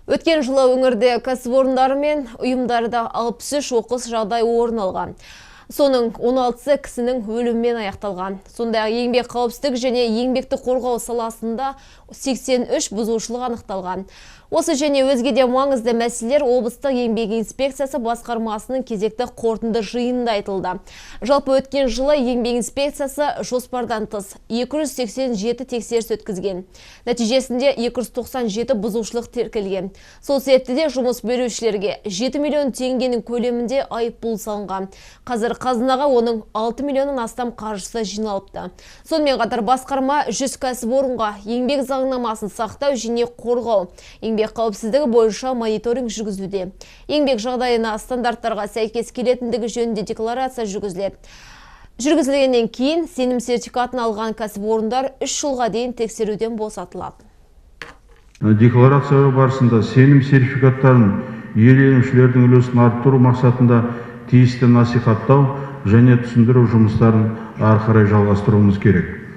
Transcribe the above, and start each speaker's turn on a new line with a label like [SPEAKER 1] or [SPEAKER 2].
[SPEAKER 1] Өткен жылы өңірде кәсіпорындар мен ұйымдарда 63 оқыс жағдай орын алған. Соның 16-сы кісінің өліммен аяқталған. Сондай еңбек қауіпсіздік және еңбекті қорғау саласында 83 бұзушылық анықталған. Осы және өзге де маңызды мәселелер облыстық еңбек инспекциясы басқармасының кезекті қорытынды жиынында айтылды. Жалпы өткен жылы еңбек инспекциясы жоспардан тыс 287 тексеріс өткізген. Нәтижесінде 297 бұзушылық тіркелген. Сол себепті де жұмыс берушілерге 7 миллион теңгенің көлемінде айыппұл салынған. Қазір қазынаға оның 6 миллионнан астам қаржысы жиналыпты. Сонымен қатар басқарма 100 кәсіпорынға еңбек заңнамасын сақтау және қорғау, еңбек қауіпсіздігі бойынша мониторинг жүргізуде. Еңбек жағдайына стандарттарға сәйкес келетіндігі жөнінде декларация жүргізіледі. Жүргізілгеннен кейін сенім сертификатын алған кәсіпорындар 3 жылға дейін тексеруден босатылады.
[SPEAKER 2] Декларация барысында сенім сертификаттарын иеленушілердің үлесін арттыру мақсатында тиісті насихаттау және түсіндіру жұмыстарын ары қарай жалғастыруымыз керек.